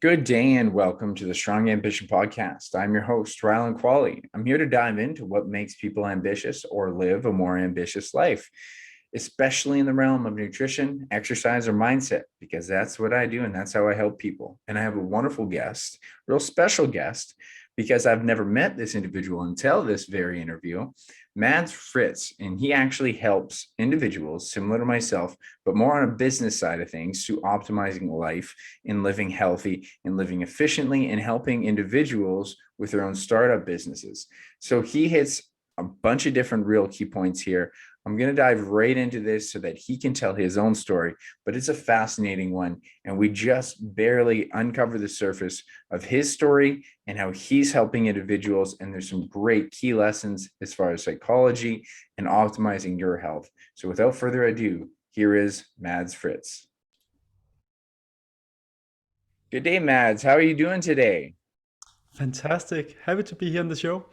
Good day and welcome to the Strong Ambition Podcast. I'm your host, Rylan Qualley. I'm here to dive into what makes people ambitious or live a more ambitious life, especially in the realm of nutrition, exercise, or mindset, because that's what I do and that's how I help people. And I have a wonderful guest, real special guest, because I've never met this individual until this very interview, Mads Fritts, and he actually helps individuals similar to myself, but more on a business side of things to optimizing life and living healthy and living efficiently and helping individuals with their own startup businesses. So he hits a bunch of different real key points here. I'm going to dive right into this so that he can tell his own story, but it's a fascinating one. And we just barely uncover the surface of his story and how he's helping individuals. And there's some great key lessons as far as psychology and optimizing your health. So without further ado, here is Mads Fritts. Good day, Mads. How are you doing today? Fantastic. Happy to be here on the show.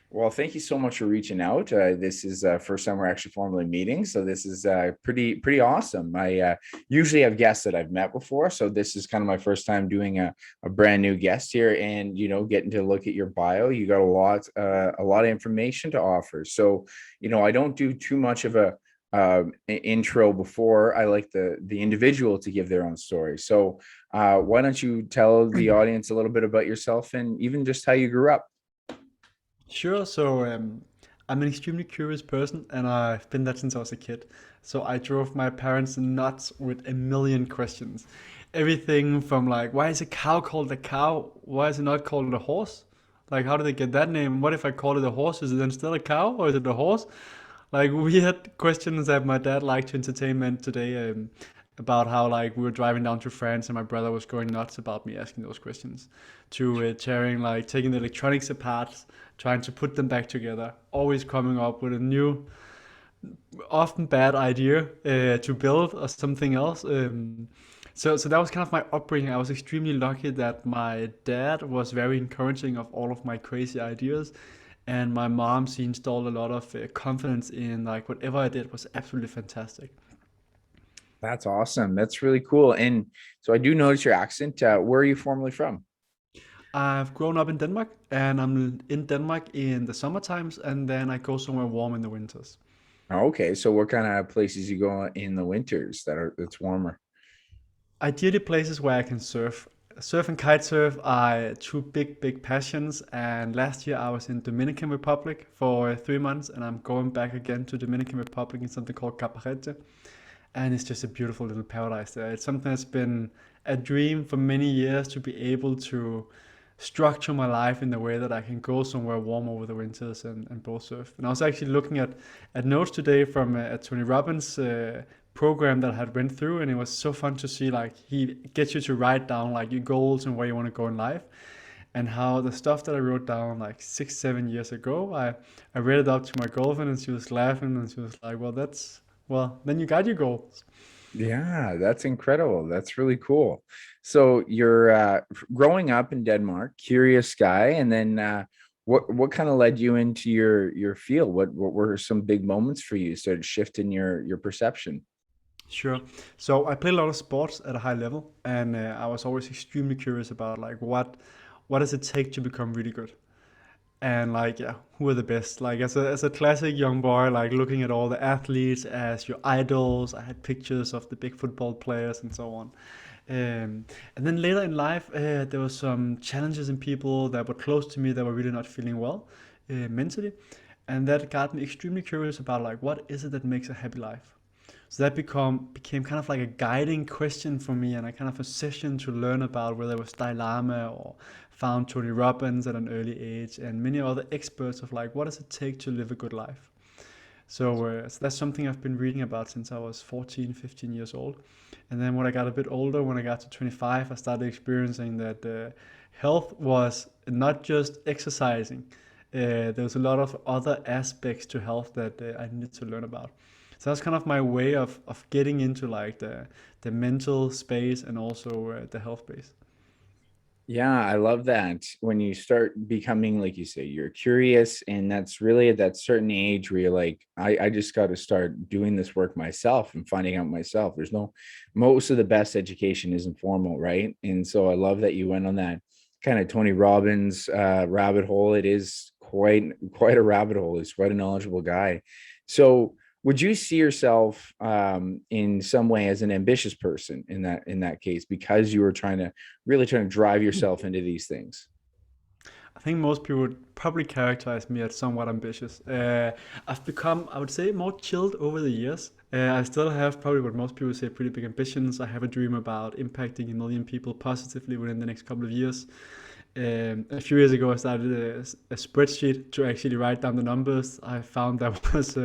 Well, thank you so much for reaching out. This is first time we're actually formally meeting, so this is pretty awesome. I usually have guests that I've met before, so this is kind of my first time doing a brand new guest here, and getting to look at your bio. You got a lot of information to offer. So, I don't do too much of a intro before. I like the individual to give their own story. So, why don't you tell the audience a little bit about yourself and even just how you grew up? Sure. So I'm an extremely curious person, and I've been that since I was a kid. So I drove my parents nuts with a million questions. Everything from like, why is a cow called a cow? Why is it not called a horse? Like, how did they get that name? What if I call it a horse? Is it then still a cow, or is it a horse? Like weird questions that my dad liked to entertainment today, about how like we were driving down to France and my brother was going nuts about me asking those questions, to tearing like taking the electronics apart, trying to put them back together, always coming up with a new, often bad idea to build or something else. So that was kind of my upbringing. I was extremely lucky that my dad was very encouraging of all of my crazy ideas, and my mom, she installed a lot of confidence in like whatever I did was absolutely fantastic. That's awesome. That's really cool. And so I do notice your accent. Where are you formerly from? I've grown up in Denmark, and I'm in Denmark in the summer times, and then I go somewhere warm in the winters. Okay, so what kind of places you go in the winters that's warmer? Ideally, places where I can surf. Surf and kite surf are two big passions. And last year I was in Dominican Republic for 3 months, and I'm going back again to Dominican Republic in something called Caparete. And it's just a beautiful little paradise there. It's something that's been a dream for many years to be able to structure my life in the way that I can go somewhere warm over the winters and both surf. And I was actually looking at notes today from a Tony Robbins program that I had went through, and it was so fun to see like he gets you to write down like your goals and where you want to go in life. And how the stuff that I wrote down like 6, 7 years ago, I read it up to my girlfriend, and she was laughing, and she was like, well, then you got your goals. Yeah, that's incredible. That's really cool. So you're growing up in Denmark, curious guy, and then what kind of led you into your field? What were some big moments for you? Started shifting your perception. Sure. So I played a lot of sports at a high level, and I was always extremely curious about like what does it take to become really good, and like yeah, who are the best? Like as a classic young boy, like looking at all the athletes as your idols. I had pictures of the big football players and so on. And then later in life, there were some challenges in people that were close to me that were really not feeling well mentally, and that got me extremely curious about like what is it that makes a happy life. So that became kind of like a guiding question for me, and a kind of a session to learn about whether it was Dalai Lama or found Tony Robbins at an early age, and many other experts of like what does it take to live a good life. So that's something I've been reading about since I was 14, 15 years old. And then when I got a bit older, when I got to 25, I started experiencing that health was not just exercising. There was a lot of other aspects to health that I needed to learn about. So that's kind of my way of getting into like the mental space and also the health space. Yeah, I love that. When you start becoming, like you say, you're curious, and that's really at that certain age where you're like, I just got to start doing this work myself and finding out myself. There's no, most of the best education isn't formal, right? And so I love that you went on that kind of Tony Robbins rabbit hole. It is quite a rabbit hole. He's quite a knowledgeable guy. So would you see yourself in some way as an ambitious person in that case, because you were really trying to drive yourself into these things? I think most people would probably characterize me as somewhat ambitious. I've become, I would say, more chilled over the years. I still have probably what most people say pretty big ambitions. I have a dream about impacting a million people positively within the next couple of years. A few years ago, I started a spreadsheet to actually write down the numbers. I found that was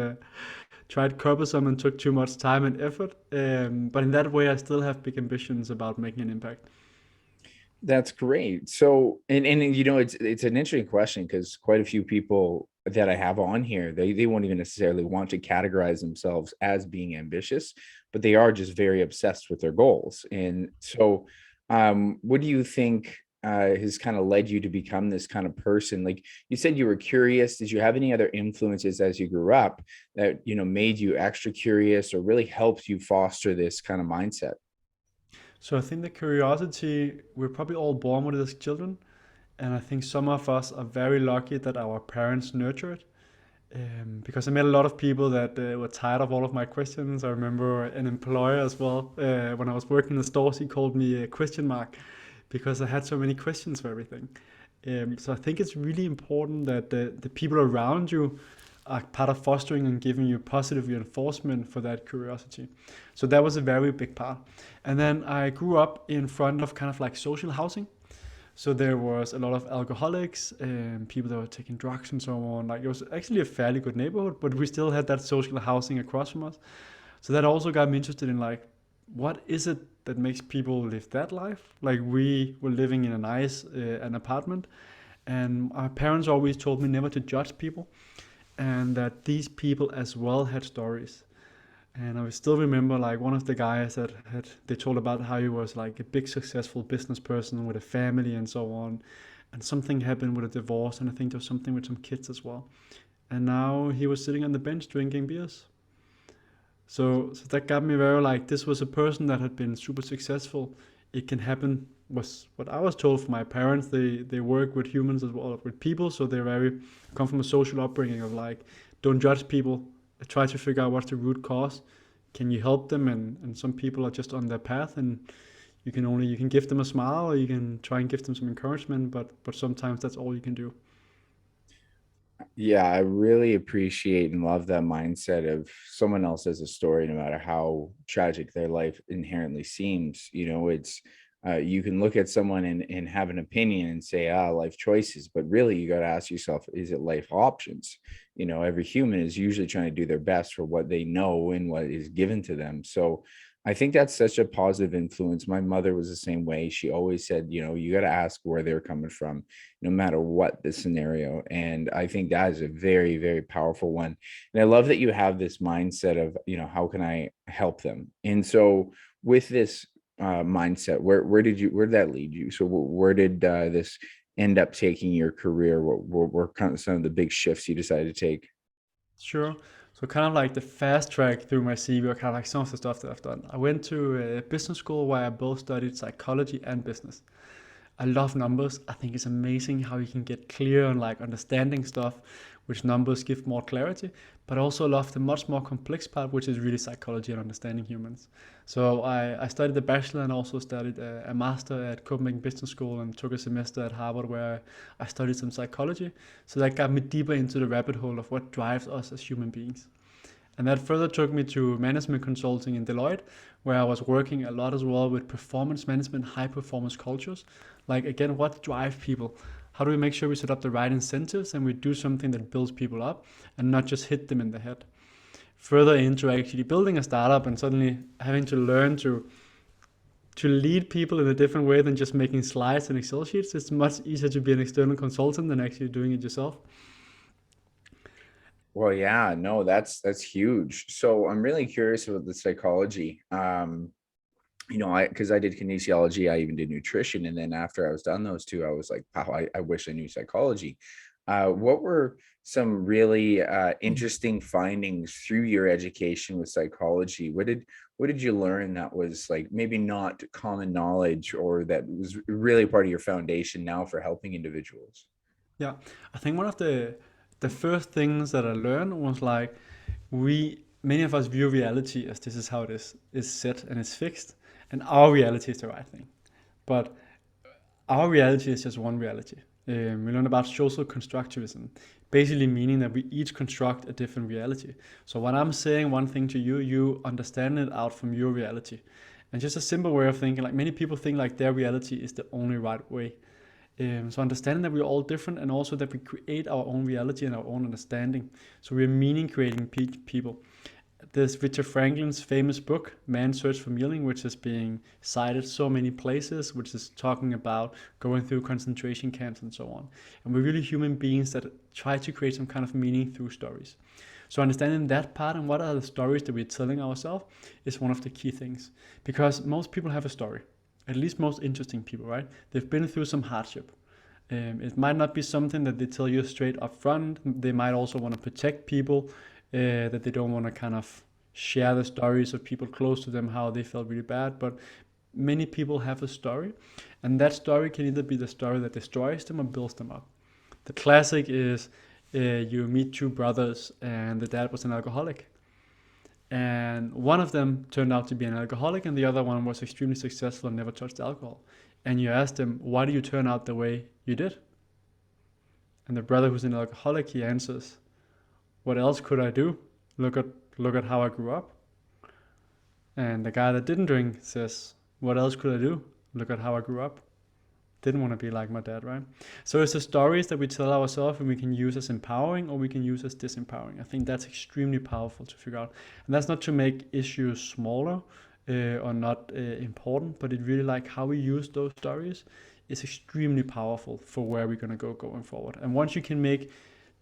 tried cumbersome and took too much time and effort. But in that way, I still have big ambitions about making an impact. That's great. So, and you know, it's an interesting question because quite a few people that I have on here, they won't even necessarily want to categorize themselves as being ambitious, but they are just very obsessed with their goals. And so, what do you think has kind of led you to become this kind of person? Like you said, you were curious. Did you have any other influences as you grew up that, you know, made you extra curious or really helped you foster this kind of mindset? So I think the curiosity, we're probably all born with it as children. And I think some of us are very lucky that our parents nurture it. Because I met a lot of people that were tired of all of my questions. I remember an employer as well. When I was working in the stores, he called me a question mark because I had so many questions for everything. So I think it's really important that the people around you are part of fostering and giving you positive reinforcement for that curiosity. So that was a very big part. And then I grew up in front of kind of like social housing. So there was a lot of alcoholics and people that were taking drugs and so on. Like it was actually a fairly good neighborhood, but we still had that social housing across from us. So that also got me interested in like, what is it that makes people live that life? Like we were living in a nice an apartment, and our parents always told me never to judge people, and that these people as well had stories. And I still remember like one of the guys that had they told about how he was like a big successful business person with a family and so on. And something happened with a divorce, and I think there was something with some kids as well. And now he was sitting on the bench drinking beers. So that got me very like this was a person that had been super successful. It can happen was what I was told from my parents. They work with humans as well with people, so they're very come from a social upbringing of like don't judge people, try to figure out what's the root cause. Can you help them? And some people are just on their path, and you can give them a smile or you can try and give them some encouragement, but sometimes that's all you can do. Yeah, I really appreciate and love that mindset of someone else has a story, no matter how tragic their life inherently seems. You know, it's you can look at someone and have an opinion and say, ah, life choices, but really you got to ask yourself, is it life options? You know, every human is usually trying to do their best for what they know and what is given to them. So I think that's such a positive influence. My mother was the same way. She always said, you know, you got to ask where they're coming from no matter what the scenario. And I think that is a very, very powerful one. And I love that you have this mindset of, you know, how can I help them? And so with this mindset, where did that lead you? So where did this end up taking your career? What were kind of some of the big shifts you decided to take? Sure. So kind of like the fast track through my CV or kind of like some of the stuff that I've done. I went to a business school where I both studied psychology and business. I love numbers. I think it's amazing how you can get clear on like understanding stuff, which numbers give more clarity. But I also love the much more complex part, which is really psychology and understanding humans. So I studied the bachelor and also studied a master at Copenhagen Business School and took a semester at Harvard where I studied some psychology. So that got me deeper into the rabbit hole of what drives us as human beings. And that further took me to management consulting in Deloitte, where I was working a lot as well with performance management, high performance cultures. Like, again, what drives people? How do we make sure we set up the right incentives and we do something that builds people up and not just hit them in the head? Further into actually building a startup and suddenly having to learn to lead people in a different way than just making slides and Excel sheets. It's much easier to be an external consultant than actually doing it yourself. Well, yeah, no, that's huge. So I'm really curious about the psychology. because I did kinesiology, I even did nutrition. And then after I was done those two, I was like, wow, I wish I knew psychology. What were some really interesting findings through your education with psychology? What did you learn that was like maybe not common knowledge, or that was really part of your foundation now for helping individuals? Yeah, I think one of the first things that I learned was like we many of us view reality as this is how it is set and it's fixed, and our reality is the right thing. But our reality is just one reality. We learn about social constructivism, basically meaning that we each construct a different reality. So when I'm saying one thing to you, you understand it out from your reality. And just a simple way of thinking, like many people think like their reality is the only right way. So understanding that we're all different, and also that we create our own reality and our own understanding. So we're meaning creating people. There's Viktor Franklin's famous book, Man's Search for Meaning, which is being cited so many places, which is talking about going through concentration camps and so on. And we're really human beings that try to create some kind of meaning through stories. So understanding that part and what are the stories that we're telling ourselves is one of the key things. Because most people have a story, at least most interesting people, right? They've been through some hardship. It might not be something that they tell you straight up front. They might also want to protect people, that they don't want to kind of share the stories of people close to them, how they felt really bad. But many people have a story, and that story can either be the story that destroys them or builds them up. The classic is you meet two brothers, and the dad was an alcoholic. And one of them turned out to be an alcoholic, and the other one was extremely successful and never touched alcohol. And you ask them, why do you turn out the way you did? And the brother who's an alcoholic, he answers, what else could I do? Look at look at how I grew up. And the guy that didn't drink says, what else could I do? Look at how I grew up. Didn't want to be like my dad, right? So it's the stories that we tell ourselves, and we can use as empowering or we can use as disempowering. I think that's extremely powerful to figure out. And that's not to make issues smaller or not important, but it really like how we use those stories is extremely powerful for where we're going to go going forward. And once you can make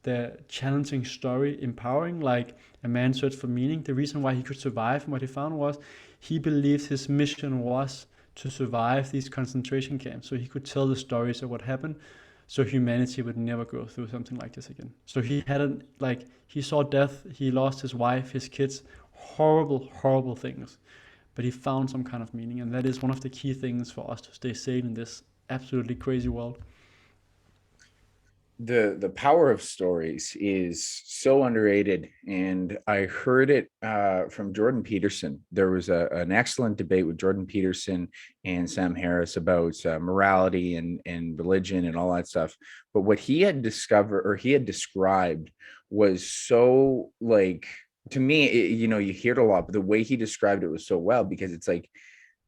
the challenging story empowering, like a man searched for meaning, the reason why he could survive and what he found was he believed his mission was to survive these concentration camps, so he could tell the stories of what happened, so humanity would never go through something like this again. So he had he saw death, he lost his wife, his kids, horrible things, but he found some kind of meaning, and that is one of the key things for us to stay sane in this absolutely crazy world. The power of stories is so underrated, and I heard it from Jordan Peterson. There was an excellent debate with Jordan Peterson and Sam Harris about morality and religion and all that stuff. But what he had discovered, or he had described, was so like, to me, you hear it a lot, but the way he described it was so well, because it's like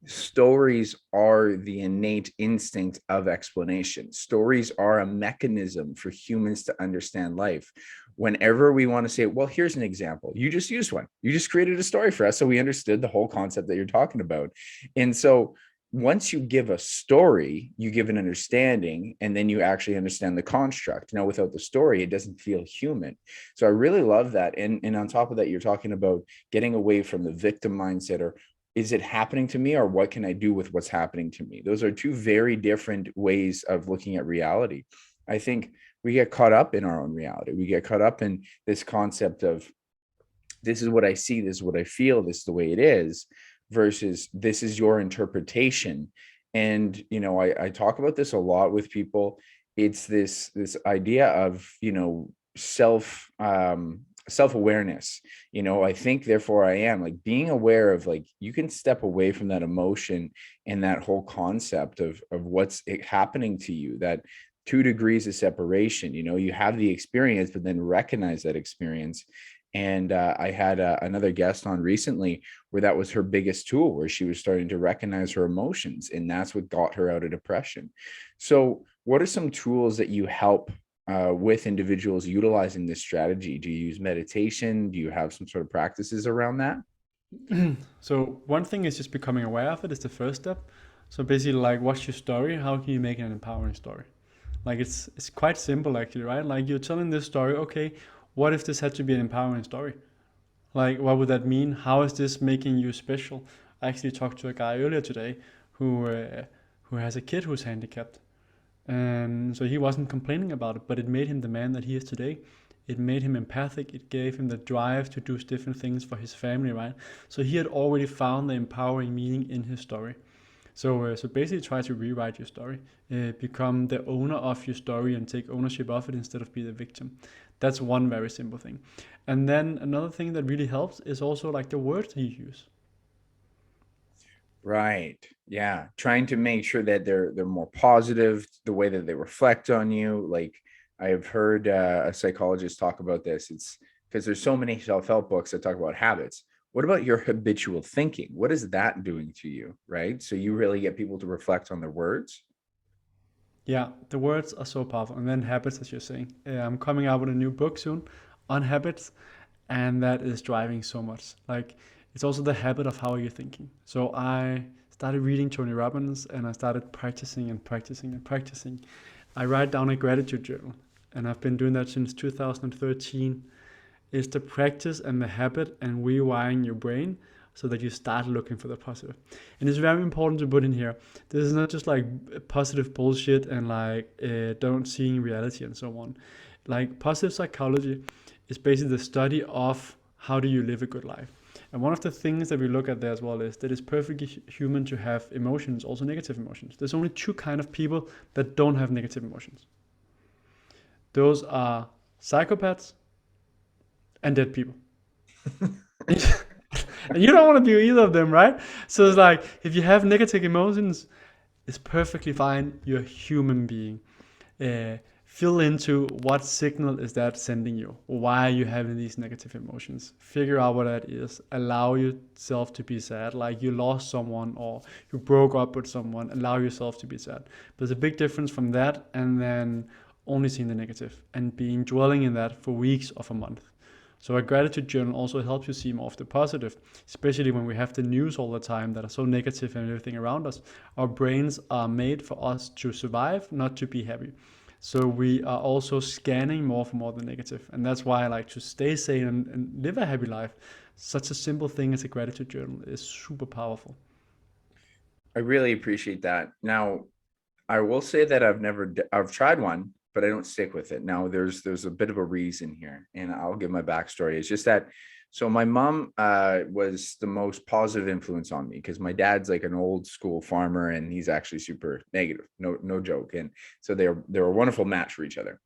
stories are the innate instinct of explanation. Stories are a mechanism for humans to understand life. Whenever we want to say, well, here's an example, you just used one, you just created a story for us, so we understood the whole concept that you're talking about. And so once you give a story, you give an understanding, and then you actually understand the construct. Now, without the story, it doesn't feel human. So I really love that. And on top of that, you're talking about getting away from the victim mindset, or is it happening to me, or what can I do with what's happening to me? Those are two very different ways of looking at reality. I think we get caught up in our own reality. We get caught up in this concept of, this is what I see, this is what I feel, this is the way it is, versus this is your interpretation. And I talk about this a lot with people. It's this idea of self-awareness. I think, therefore I am, like, being aware of, like, you can step away from that emotion and that whole concept of what's happening to you, that 2 degrees of separation. You have the experience, but then recognize that experience. And I had another guest on recently where that was her biggest tool, where she was starting to recognize her emotions, and that's what got her out of depression. So what are some tools that you help with individuals utilizing this strategy? Do you use meditation? Do you have some sort of practices around that? So one thing is just becoming aware of it is the first step. So basically, like, what's your story? How can you make it an empowering story? Like it's quite simple actually, right? Like you're telling this story, okay, what if this had to be an empowering story? Like what would that mean? How is this making you special? I actually talked to a guy earlier today who has a kid who's handicapped, and so he wasn't complaining about it, but it made him the man that he is today. It made him empathic. It gave him the drive to do different things for his family, right? So he had already found the empowering meaning in his story. So basically, try to rewrite your story, become the owner of your story, and take ownership of it instead of be the victim. That's one very simple thing. And then another thing that really helps is also like the words you use. Right. Yeah. Trying to make sure that they're more positive, the way that they reflect on you. Like I have heard a psychologist talk about this. It's because there's so many self-help books that talk about habits. What about your habitual thinking? What is that doing to you? Right. So you really get people to reflect on their words. Yeah, the words are so powerful. And then habits, as you're saying. I'm coming out with a new book soon on habits, and that is driving so much. Like, it's also the habit of how you're thinking. So I started reading Tony Robbins, and I started practicing and practicing and practicing. I write down a gratitude journal, and I've been doing that since 2013. It's the practice and the habit and rewiring your brain so that you start looking for the positive. And it's very important to put in here. This is not just like positive bullshit and like don't seeing reality and so on. Like positive psychology is basically the study of how do you live a good life. And one of the things that we look at there as well is that it's perfectly human to have emotions, also negative emotions. There's only two kind of people that don't have negative emotions. Those are psychopaths and dead people. And you don't want to be either of them, right? So it's like if you have negative emotions, it's perfectly fine. You're a human being. Fill into what signal is that sending you? Why are you having these negative emotions? Figure out what that is. Allow yourself to be sad, like you lost someone or you broke up with someone. Allow yourself to be sad. But there's a big difference from that and then only seeing the negative and being dwelling in that for weeks of a month. So a gratitude journal also helps you see more of the positive, especially when we have the news all the time that are so negative and everything around us. Our brains are made for us to survive, not to be happy. So we are also scanning more for more the negative. And that's why I like to stay sane and live a happy life. Such a simple thing as a gratitude journal is super powerful. I really appreciate that. Now, I will say that I've tried one, but I don't stick with it. Now there's a bit of a reason here, and I'll give my backstory. It's just that, so my mom was the most positive influence on me because my dad's like an old school farmer and he's actually super negative, no joke. And so they're a wonderful match for each other.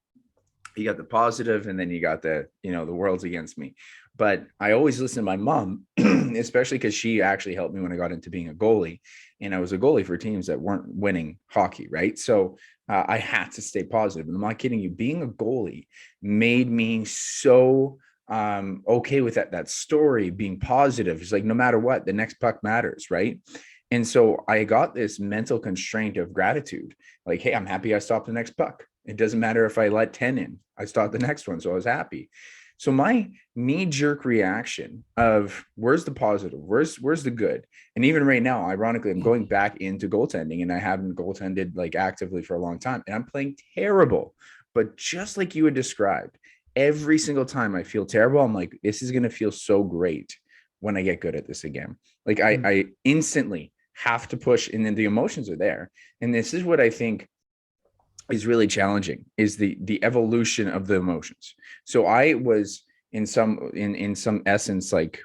You got the positive and then you got the world's against me. But I always listen to my mom, especially because she actually helped me when I got into being a goalie, and I was a goalie for teams that weren't winning hockey, right? So I had to stay positive, and I'm not kidding you, being a goalie made me so okay with that story being positive. It's like no matter what, the next puck matters, right? And so I got this mental constraint of gratitude. Like, hey, I'm happy I stopped the next puck. It doesn't matter if I let 10 in. I stopped the next one. So I was happy. So my knee-jerk reaction of where's the positive? Where's the good? And even right now, ironically, I'm going back into goaltending and I haven't goaltended like actively for a long time. And I'm playing terrible. But just like you had described, every single time I feel terrible, I'm like, this is gonna feel so great when I get good at this again. Like Mm. I instantly have to push, and then the emotions are there. And this is what I think is really challenging, is the evolution of the emotions. So I was in some essence, like,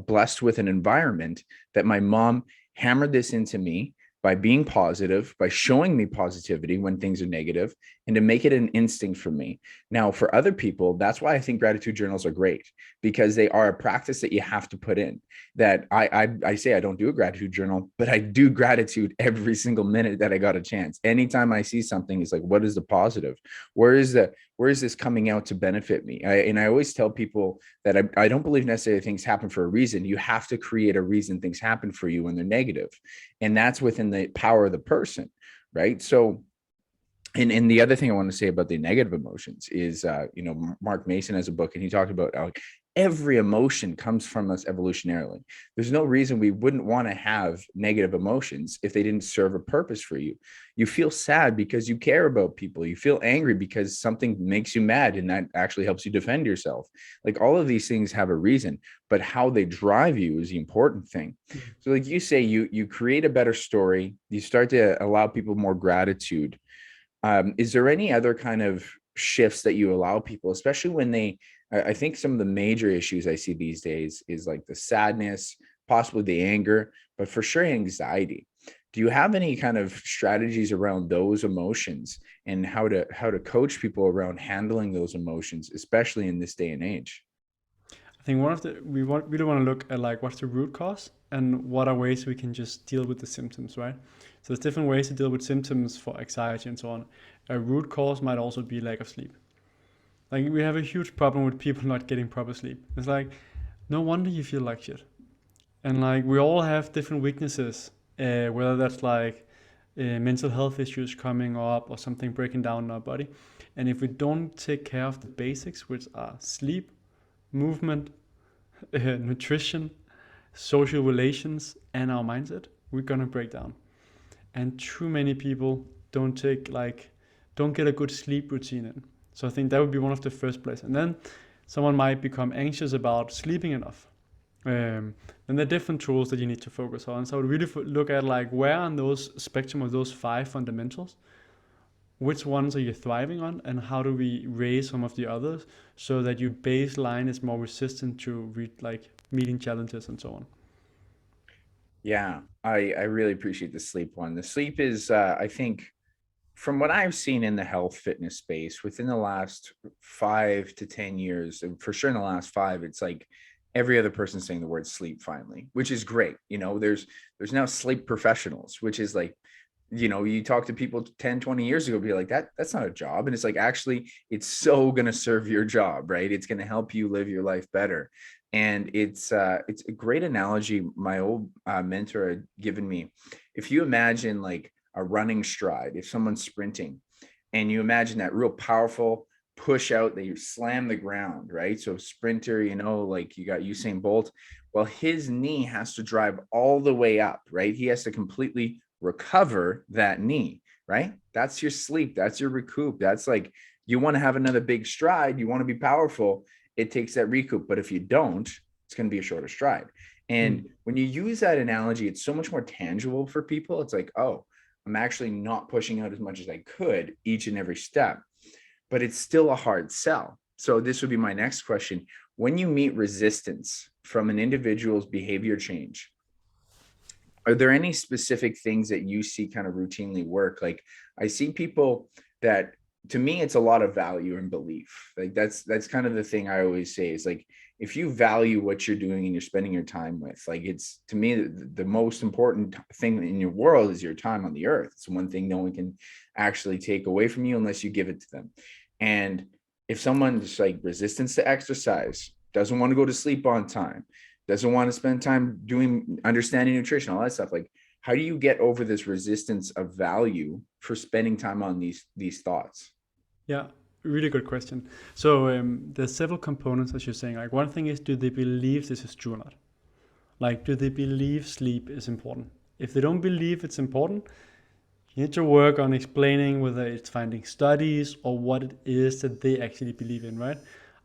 blessed with an environment that my mom hammered this into me by being positive, by showing me positivity when things are negative, and to make it an instinct for me. Now, for other people, that's why I think gratitude journals are great, because they are a practice that you have to put in. That I say I don't do a gratitude journal, but I do gratitude every single minute that I got a chance. Anytime I see something, it's like, what is the positive? Where is this coming out to benefit me? And I always tell people that I don't believe necessarily things happen for a reason. You have to create a reason things happen for you when they're negative. And that's within the power of the person, right? So, and the other thing I want to say about the negative emotions is, Mark Mason has a book, and he talked about every emotion comes from us evolutionarily. There's no reason we wouldn't want to have negative emotions if they didn't serve a purpose for you. You feel sad because you care about people. You feel angry because something makes you mad, and that actually helps you defend yourself. Like, all of these things have a reason, but how they drive you is the important thing. So like you say, you create a better story, you start to allow people more gratitude. Is there any other kind of shifts that you allow people, especially when I think some of the major issues I see these days is like the sadness, possibly the anger, but for sure anxiety. Do you have any kind of strategies around those emotions and how to coach people around handling those emotions, especially in this day and age? I think really want to look at like what's the root cause and what are ways we can just deal with the symptoms, right? So there's different ways to deal with symptoms for anxiety and so on. A root cause might also be lack of sleep. Like we have a huge problem with people not getting proper sleep. It's like no wonder you feel like shit. And like we all have different weaknesses, whether that's like mental health issues coming up or something breaking down in our body. And if we don't take care of the basics, which are sleep, movement, nutrition, social relations, and our mindset, we're gonna break down. And too many people don't get a good sleep routine in. So I think that would be one of the first place. And then someone might become anxious about sleeping enough. Then there are different tools that you need to focus on. So I would really look at like where on those spectrum of those five fundamentals, which ones are you thriving on, and how do we raise some of the others so that your baseline is more resistant to like meeting challenges and so on. Yeah, I really appreciate the sleep one. The sleep is, I think, from what I've seen in the health fitness space within the last 5 to 10 years, and for sure in the last five, it's like every other person saying the word sleep finally, which is great. There's now sleep professionals, which is like, you talk to people 10, 20 years ago, be like, that's not a job. And it's like, actually, it's so going to serve your job, right? It's going to help you live your life better. And it's a great analogy my old mentor had given me. If you imagine like a running stride, if someone's sprinting and you imagine that real powerful push out that you slam the ground, right? So sprinter, like you got Usain Bolt. Well, his knee has to drive all the way up, right? He has to completely recover that knee, right? That's your sleep. That's your recoup. That's like, you want to have another big stride. You want to be powerful. It takes that recoup. But if you don't, it's going to be a shorter stride. And Mm. when you use that analogy, it's so much more tangible for people. It's like, oh, I'm actually not pushing out as much as I could each and every step, but it's still a hard sell. So this would be my next question. When you meet resistance from an individual's behavior change, are there any specific things that you see kind of routinely work? Like, I see people that, to me, it's a lot of value and belief. Like that's kind of the thing I always say is like, if you value what you're doing and you're spending your time with, like, it's, to me, the most important thing in your world is your time on the earth. It's one thing no one can actually take away from you unless you give it to them. And if someone's like resistance to exercise, doesn't want to go to sleep on time, doesn't want to spend time doing understanding nutrition, all that stuff, like, how do you get over this resistance of value for spending time on these thoughts? Yeah, really good question. So there's several components as you're saying. Like one thing is, do they believe this is true or not? Like, do they believe sleep is important? If they don't believe it's important, you need to work on explaining whether it's finding studies or what it is that they actually believe in, right?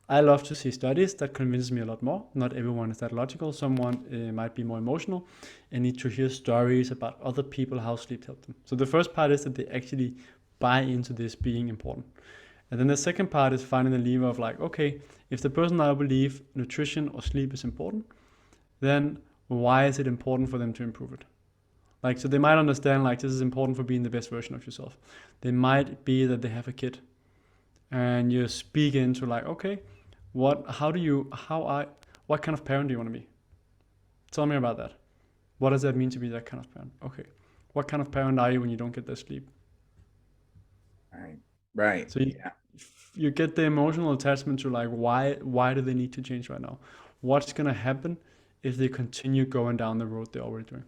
I love to see studies that convinces me a lot more. Not everyone is that logical. Someone might be more emotional and need to hear stories about other people, how sleep helped them. So the first part is that they actually buy into this being important. And then the second part is finding the lever of like, okay, if the person now believes nutrition or sleep is important, then why is it important for them to improve it? Like, so they might understand like this is important for being the best version of yourself. They might be that they have a kid and you speak into like, okay, what kind of parent do you want to be? Tell me about that. What does that mean to be that kind of parent? Okay. What kind of parent are you when you don't get that sleep? Right. Right. So Yeah. you get the emotional attachment to like why do they need to change right now? What's gonna happen if they continue going down the road they're already doing?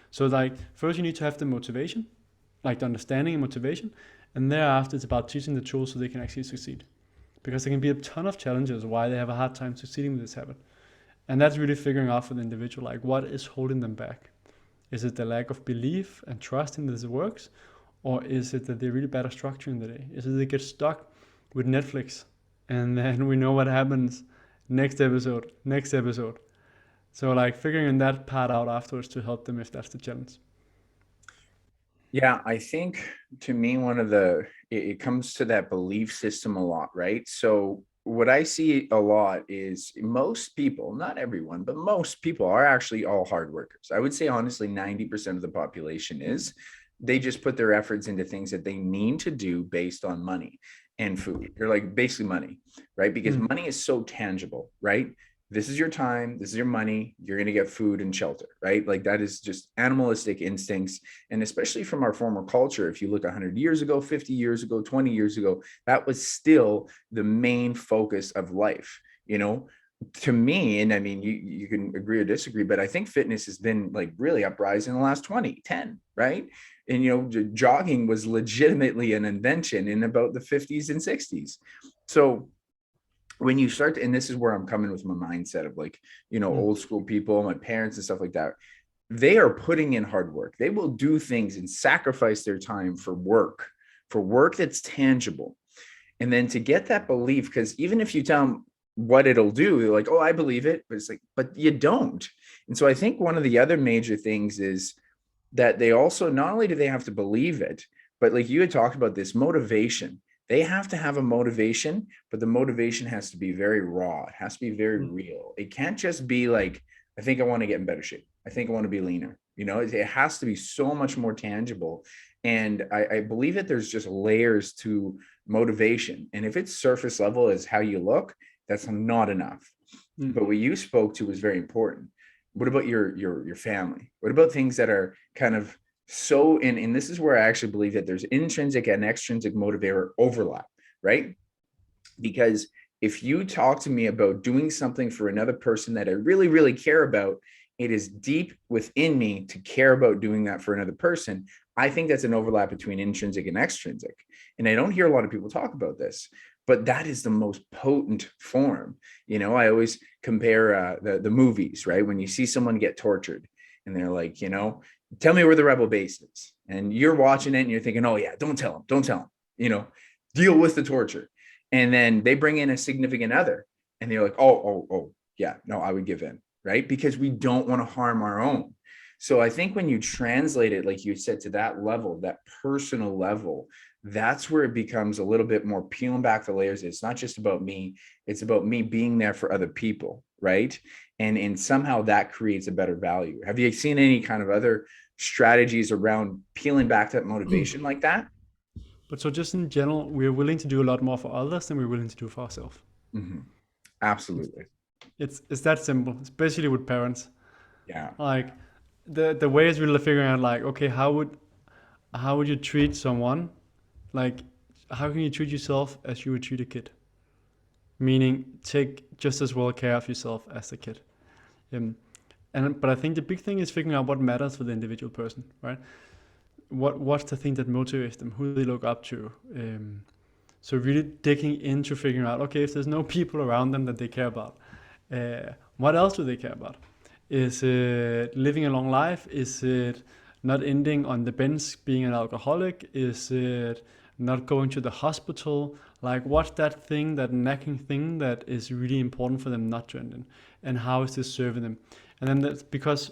So like first you need to have the motivation, like the understanding and motivation, and thereafter it's about teaching the tools so they can actually succeed. because there can be a ton of challenges why they have a hard time succeeding with this habit. And that's really figuring out for the individual, like what is holding them back. Is it the lack of belief and trust in this works? Or is it that they're really bad at structuring the day? Is it they get stuck with Netflix and then we know what happens next episode, next episode. So like figuring that part out afterwards to help them if that's the challenge. Yeah, I think to me, it comes to that belief system a lot, right? So what I see a lot is most people, not everyone, but most people are actually all hard workers. I would say honestly, 90% of the population is. They just put their efforts into things that they need to do based on money and food. They're like basically money, right? Because Mm. money is so tangible, right? This is your time, this is your money, you're going to get food and shelter, right? Like that is just animalistic instincts. And especially from our former culture, if you look 100 years ago, 50 years ago, 20 years ago, that was still the main focus of life, you know? To me, and I mean, you can agree or disagree, but I think fitness has been like really uprising in the last 2010, right? And, you know, jogging was legitimately an invention in about the 50s and 60s. So when you start to, and this is where I'm coming with my mindset of like, you know, Mm. old school people, my parents and stuff like that, they are putting in hard work. They will do things and sacrifice their time for work that's tangible. And then to get that belief, because even if you tell them what it'll do, they're like, oh, I believe it. But it's like, but you don't. And so I think one of the other major things is that they also, not only do they have to believe it, but like you had talked about this motivation, they have to have a motivation, but the motivation has to be very raw. It has to be very Mm. real. It can't just be like, I think I want to get in better shape. I think I want to be leaner. You know, it has to be so much more tangible. And I believe that there's just layers to motivation. And if it's surface level as how you look, that's not enough. Mm. But what you spoke to was very important. What about your family? What about things that are kind of so, and this is where I actually believe that there's intrinsic and extrinsic motivator overlap, right? Because if you talk to me about doing something for another person that I really, really care about, it is deep within me to care about doing that for another person. I think that's an overlap between intrinsic and extrinsic. And I don't hear a lot of people talk about this, but that is the most potent form. You know, I always compare the movies, right? When you see someone get tortured and they're like, you know, tell me where the rebel base is. And you're watching it and you're thinking, oh yeah, don't tell him, you know, deal with the torture. And then they bring in a significant other and they're like, oh, yeah, no, I would give in, right? Because we don't want to harm our own. So I think when you translate it, like you said, to that level, that personal level, that's where it becomes a little bit more peeling back the layers. It's not just about me, it's about me being there for other people, right? And somehow that creates a better value. Have you seen any kind of other strategies around peeling back that motivation like that? But so just in general, we're willing to do a lot more for others than we're willing to do for ourselves. Mm-hmm. It's, Absolutely. it's that simple, especially with parents. Yeah. Like the way is really figuring out like, okay, how would you treat someone? Like how can you treat yourself as you would treat a kid? Meaning take just as well care of yourself as the kid. Um, but I think the big thing is figuring out what matters for the individual person, right? What's the thing that motivates them? Who they look up to? So really digging into figuring out, okay, if there's no people around them that they care about, what else do they care about? Is it living a long life? Is it not ending on the bench being an alcoholic? Is it not going to the hospital? Like, what's that thing, that nagging thing that is really important for them not to end in? And how is this serving them? And then that's because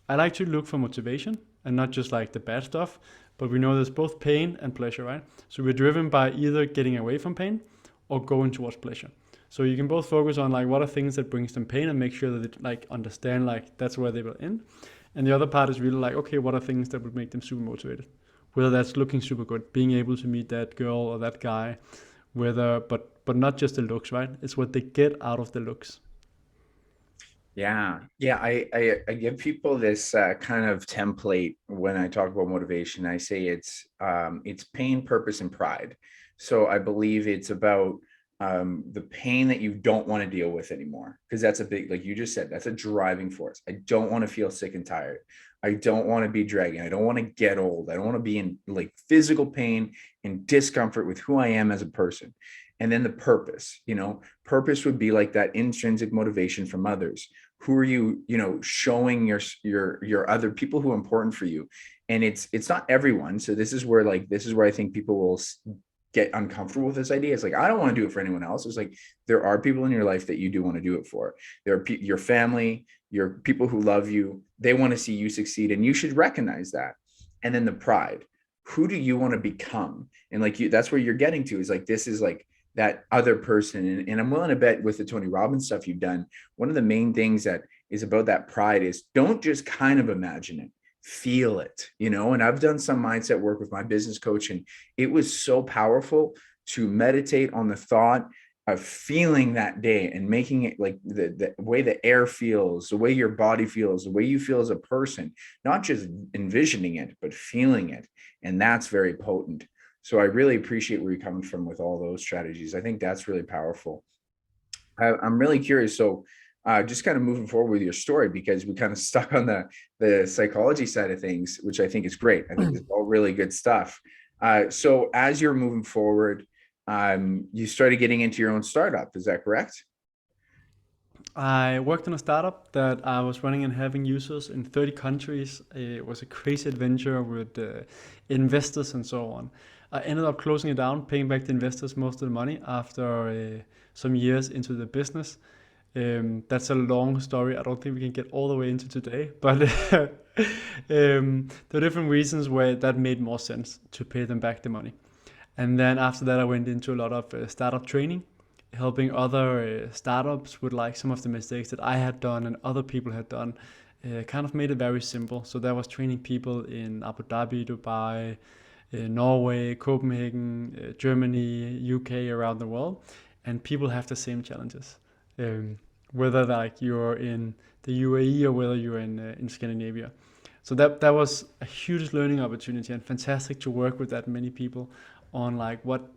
I like to look for motivation and not just like the bad stuff, but we know there's both pain and pleasure, right? So we're driven by either getting away from pain or going towards pleasure. So you can both focus on like what are things that brings them pain and make sure that they like understand like that's where they will end. And the other part is really like, okay, what are things that would make them super motivated? Whether that's looking super good, being able to meet that girl or that guy, whether but not just the looks, right? It's what they get out of the looks. Yeah. Yeah. I give people this kind of template when I talk about motivation. I say it's pain, purpose, and pride. So I believe it's about the pain that you don't want to deal with anymore. Because that's a big, like you just said, that's a driving force. I don't want to feel sick and tired. I don't want to be dragging. I don't want to get old. I don't want to be in like physical pain and discomfort with who I am as a person. And then the purpose, purpose would be like that intrinsic motivation from others. Who are you, showing your other people who are important for you. And it's not everyone. So this is where I think people will get uncomfortable with this idea. It's like, I don't want to do it for anyone else. It's like, there are people in your life that you do want to do it for. There are your family, your people who love you. They want to see you succeed, and you should recognize that. And then the pride. Who do you want to become? And that's where you're getting to, is like, this is like that other person. And I'm willing to bet with the Tony Robbins stuff you've done, one of the main things that is about that pride is, don't just kind of imagine it, feel it, and I've done some mindset work with my business coach, and it was so powerful to meditate on the thought of feeling that day and making it like the way the air feels, the way your body feels, the way you feel as a person, not just envisioning it, but feeling it. And that's very potent. So I really appreciate where you're coming from with all those strategies. I think that's really powerful. I'm really curious. So just kind of moving forward with your story, because we kind of stuck on the psychology side of things, which I think is great. I think it's all really good stuff. So as you're moving forward, you started getting into your own startup. Is that correct? I worked in a startup that I was running and having users in 30 countries. It was a crazy adventure with investors and so on. I ended up closing it down, paying back the investors most of the money after some years into the business. That's a long story. I don't think we can get all the way into today, but there are different reasons where that made more sense to pay them back the money. And then after that, I went into a lot of startup training, helping other startups with like some of the mistakes that I had done and other people had done. Kind of made it very simple. So that was training people in Abu Dhabi, Dubai, Norway, Copenhagen, Germany, UK, around the world. And people have the same challenges. Whether like you're in the UAE or whether you're in Scandinavia. So that was a huge learning opportunity, and fantastic to work with that many people on like what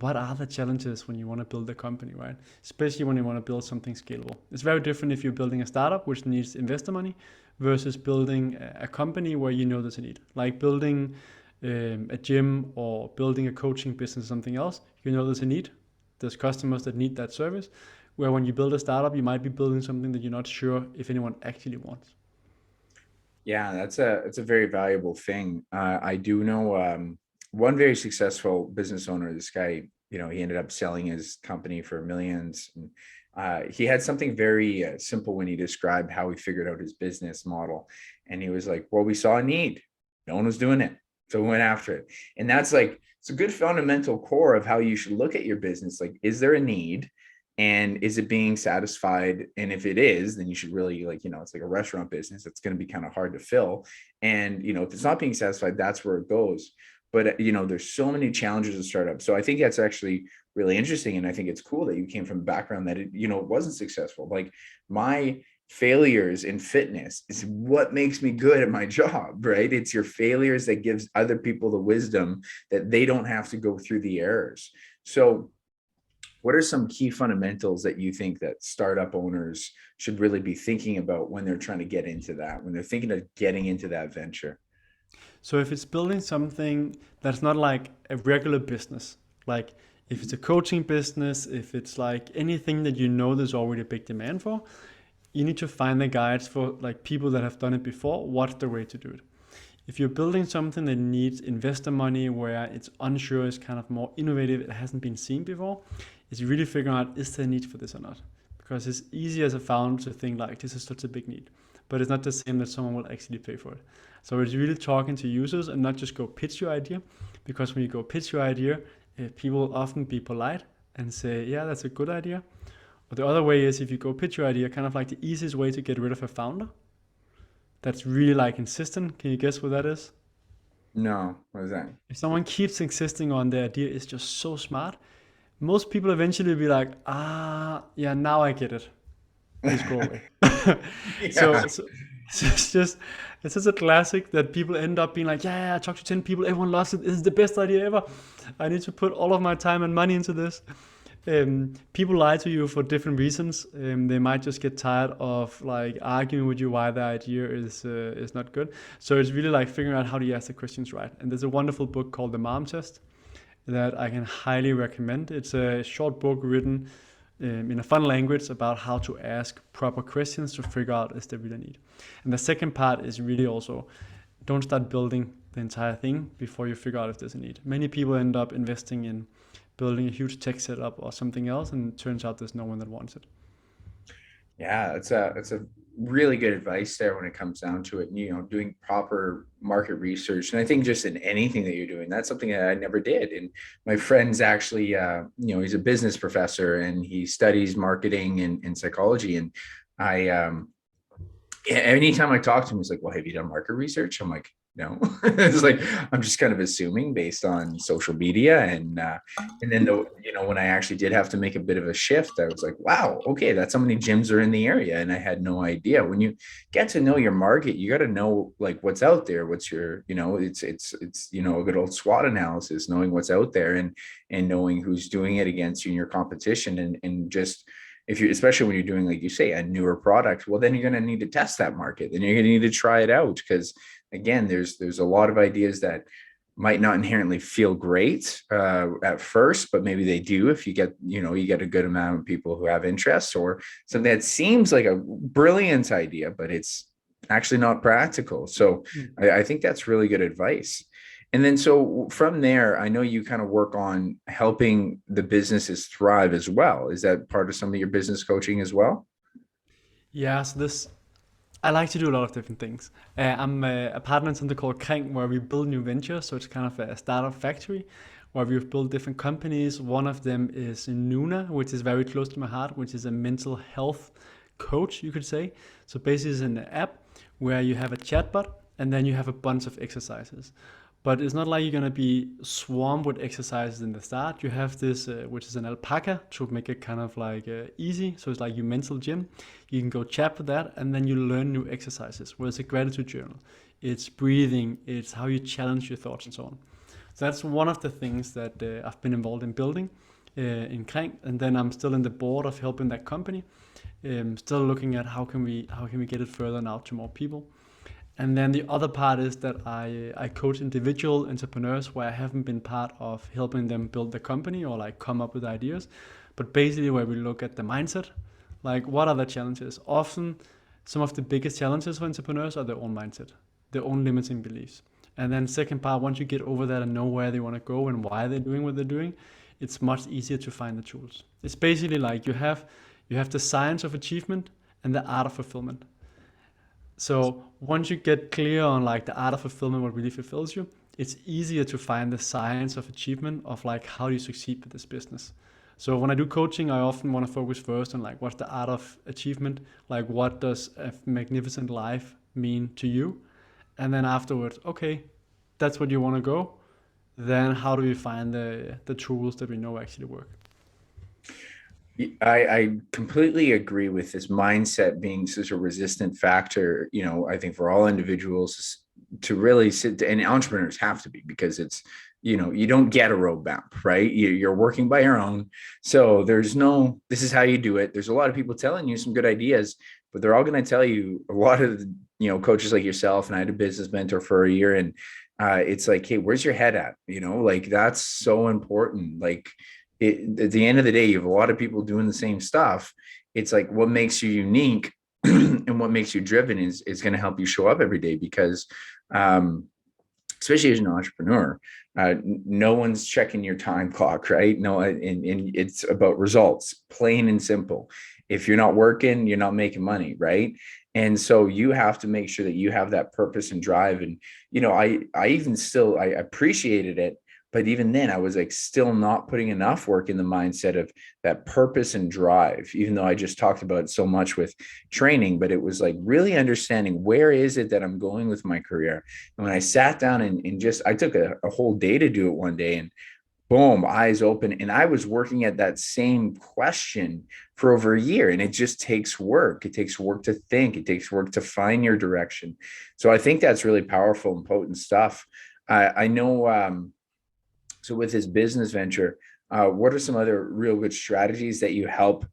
are the challenges when you want to build a company, right? Especially when you want to build something scalable. It's very different if you're building a startup which needs investor money versus building a company where you know there's a need. Like building a gym or building a coaching business or something else, you know there's a need. There's customers that need that service. Where when you build a startup, you might be building something that you're not sure if anyone actually wants. Yeah, it's a very valuable thing. I do know one very successful business owner. This guy, he ended up selling his company for millions. And, he had something very simple when he described how he figured out his business model. And he was like, well, we saw a need. No one was doing it. So we went after it. And that's like, it's a good fundamental core of how you should look at your business. Like, is there a need? And is it being satisfied? And if it is, then you should really it's like a restaurant business. It's going to be kind of hard to fill. And, if it's not being satisfied, that's where it goes. But, there's so many challenges of startup. So I think that's actually really interesting. And I think it's cool that you came from a background that it wasn't successful. Like, my failures in fitness is what makes me good at my job, right? It's your failures that gives other people the wisdom that they don't have to go through the errors. So what are some key fundamentals that you think that startup owners should really be thinking about when they're trying to get into that, when they're thinking of getting into that venture? So if it's building something that's not like a regular business, like if it's a coaching business, if it's like anything that you know there's already a big demand for, you need to find the guides for like people that have done it before. What's the way to do it? If you're building something that needs investor money, where it's unsure, it's kind of more innovative, it hasn't been seen before, it's really figuring out, is there a need for this or not? Because it's easy as a founder to think like, this is such a big need, but it's not the same that someone will actually pay for it. So it's really talking to users and not just go pitch your idea, because when you go pitch your idea, people will often be polite and say, yeah, that's a good idea. Or the other way is, if you go pitch your idea, kind of like the easiest way to get rid of a founder that's really like insistent. Can you guess what that is? No, what is that? If someone keeps insisting on their idea is just so smart, most people eventually will be like, yeah, now I get it. Please go away. Yeah. So it's just, it's just a classic that people end up being like, yeah, I talked to 10 people, everyone loves it. This is the best idea ever. I need to put all of my time and money into this. People lie to you for different reasons. They might just get tired of like arguing with you why the idea is not good. So it's really like figuring out how do you ask the questions right. And there's a wonderful book called The Mom Test. that I can highly recommend. It's a short book written in a fun language about how to ask proper questions to figure out is there really a need. And the second part is really also don't start building the entire thing before you figure out if there's a need. Many people end up investing in building a huge tech setup or something else, and it turns out there's no one that wants it. Yeah, it's a really good advice there when it comes down to it. Doing proper market research, and I think just in anything that you're doing, that's something that I never did. And my friend's actually, he's a business professor and he studies marketing and psychology. And I, anytime I talk to him, he's like, "Well, have you done market research?" I'm like, "No." It's like I'm just kind of assuming based on social media, and then when I actually did have to make a bit of a shift, I was like, "Wow, okay, that's how many gyms are in the area," and I had no idea. When you get to know your market, you got to know like what's out there. What's your, it's a good old SWOT analysis, knowing what's out there and knowing who's doing it against you in your competition, and just if you, especially when you're doing, like you say, a newer product, well, then you're going to need to test that market. Then you're going to need to try it out because, again, there's a lot of ideas that might not inherently feel great at first, but maybe they do if you get a good amount of people who have interest, or something that seems like a brilliant idea, but it's actually not practical. So Mm. I think that's really good advice. And then so from there, I know you kind of work on helping the businesses thrive as well. Is that part of some of your business coaching as well? Yeah, so this I like to do a lot of different things. I'm a partner in something called KRING, where we build new ventures. So it's kind of a startup factory where we've built different companies. One of them is Nuna, which is very close to my heart, which is a mental health coach, you could say. So basically, it's an app where you have a chatbot and then you have a bunch of exercises. But it's not like you're gonna be swarmed with exercises in the start. You have this, which is an alpaca, to make it kind of like easy. So it's like your mental gym. You can go chat with that, and then you learn new exercises. Where it's a gratitude journal, it's breathing, it's how you challenge your thoughts, and so on. So that's one of the things that I've been involved in building in KRING, and then I'm still in the board of helping that company. Still looking at how can we get it further and out to more people. And then the other part is that I coach individual entrepreneurs where I haven't been part of helping them build the company or like come up with ideas, but basically where we look at the mindset, like what are the challenges? Often, some of the biggest challenges for entrepreneurs are their own mindset, their own limiting beliefs. And then second part, once you get over that and know where they want to go and why they're doing what they're doing, it's much easier to find the tools. It's basically like you have the science of achievement and the art of fulfillment. So once you get clear on like the art of fulfillment, what really fulfills you, it's easier to find the science of achievement of like how do you succeed with this business. So when I do coaching, I often want to focus first on like what's the art of achievement, like what does a magnificent life mean to you, and then afterwards, okay, that's what you want to go. Then how do we find the tools that we know actually work? I completely agree with this mindset being such a resistant factor. I think for all individuals to really sit, and entrepreneurs have to be, because you don't get a roadmap, right? You're working by your own. So there's no, this is how you do it. There's a lot of people telling you some good ideas, but they're all going to tell you, a lot of, coaches like yourself, and I had a business mentor for a year, and it's like, hey, where's your head at? Like that's so important. Like, at the end of the day, you have a lot of people doing the same stuff. It's like what makes you unique and what makes you driven is going to help you show up every day, because especially as an entrepreneur, no one's checking your time clock, right? No, and it's about results, plain and simple. If you're not working, you're not making money, right? And so you have to make sure that you have that purpose and drive. And I even still I appreciated it, but even then I was like still not putting enough work in the mindset of that purpose and drive, even though I just talked about it so much with training. But it was like really understanding, where is it that I'm going with my career? And when I sat down and just, I took a whole day to do it one day, and boom, eyes open. And I was working at that same question for over a year. And it just takes work. It takes work to think. It takes work to find your direction. So I think that's really powerful and potent stuff. I know. So with this business venture, what are some other real good strategies that you help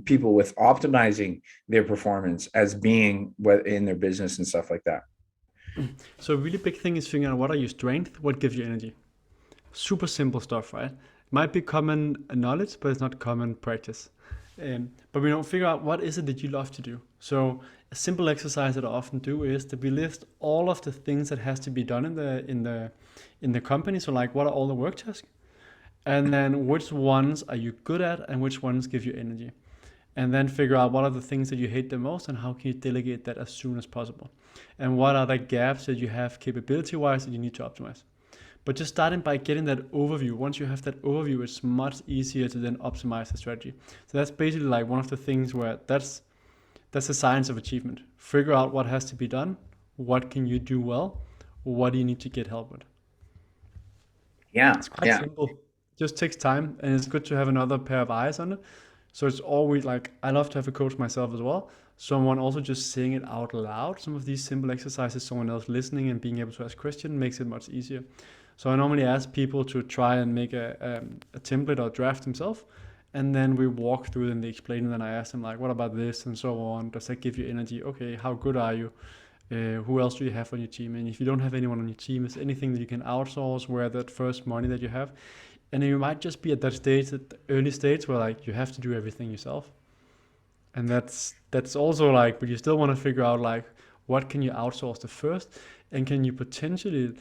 people with optimizing their performance as being in their business and stuff like that? So a really big thing is figuring out what are your strengths, what gives you energy. Super simple stuff, right? Might be common knowledge, but it's not common practice. But we don't figure out what is it that you love to do. So a simple exercise that I often do is that we list all of the things that has to be done in the company. So like, what are all the work tasks? And then which ones are you good at and which ones give you energy? And then figure out what are the things that you hate the most and how can you delegate that as soon as possible. And what are the gaps that you have capability wise that you need to optimize. But just starting by getting that overview, once you have that overview, it's much easier to then optimize the strategy. So that's basically like one of the things where that's the science of achievement. Figure out what has to be done, what can you do well, what do you need to get help with. Yeah, It's quite yeah. simple. It just takes time, and it's good to have another pair of eyes on it. So it's always like I love to have a coach myself as well. Someone also just saying it out loud. Some of these simple exercises, someone else listening and being able to ask questions makes it much easier. So I normally ask people to try and make a template or draft themselves, and then we walk through it and they explain it. And I ask them like, "What about this?" and so on. Does that give you energy? Okay, how good are you? Who else do you have on your team? And if you don't have anyone on your team, is anything that you can outsource? Where that first money that you have, and then you might just be at that stage, at the early stage, where like you have to do everything yourself, and that's also like, but you still want to figure out like what can you outsource the first, and can you potentially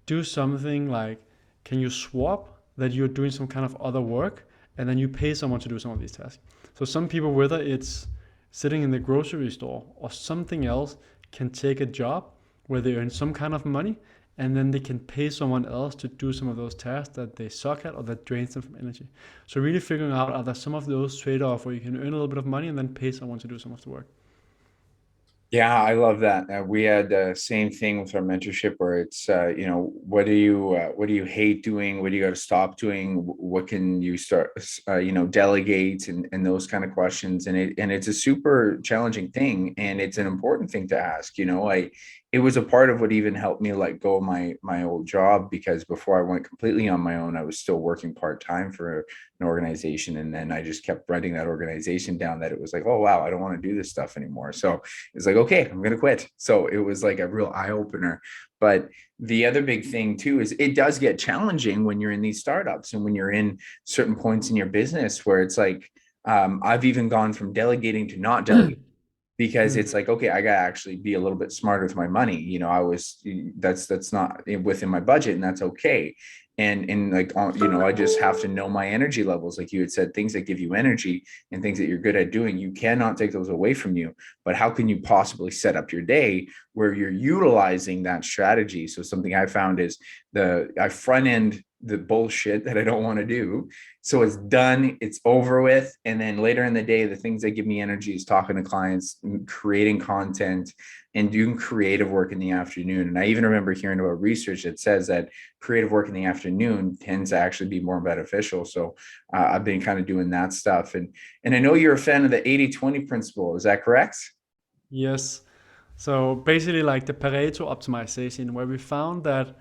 do something like, can you swap that you're doing some kind of other work and then you pay someone to do some of these tasks. So some people, whether it's sitting in the grocery store or something else, can take a job where they earn some kind of money and then they can pay someone else to do some of those tasks that they suck at or that drains them from energy. So really figuring out, are there some of those trade-off where you can earn a little bit of money and then pay someone to do some of the work. Yeah, I love that. We had the same thing with our mentorship where it's, what do you hate doing? What do you got to stop doing? What can you start, delegate and those kind of questions. And it's a super challenging thing. And it's an important thing to ask, it was a part of what even helped me let go of my old job, because before I went completely on my own, I was still working part-time for an organization. And then I just kept writing that organization down, that it was like, oh, wow, I don't want to do this stuff anymore. So it's like, okay, I'm going to quit. So it was like a real eye opener. But the other big thing too is it does get challenging when you're in these startups and when you're in certain points in your business where it's like, I've even gone from delegating to not delegating, because Mm. it's like, okay, I gotta actually be a little bit smarter with my money. That's not within my budget, and that's okay. And like, I just have to know my energy levels. Like you had said, things that give you energy and things that you're good at doing, you cannot take those away from you. But how can you possibly set up your day where you're utilizing that strategy? So something I found is I front end the bullshit that I don't want to do, so it's done, it's over with. And then later in the day, the things that give me energy is talking to clients, creating content, and doing creative work in the afternoon. And I even remember hearing about research that says that creative work in the afternoon tends to actually be more beneficial. So I've been kind of doing that stuff. And I know you're a fan of the 80-20 principle. Is that correct? Yes. So basically like the Pareto optimization, where we found that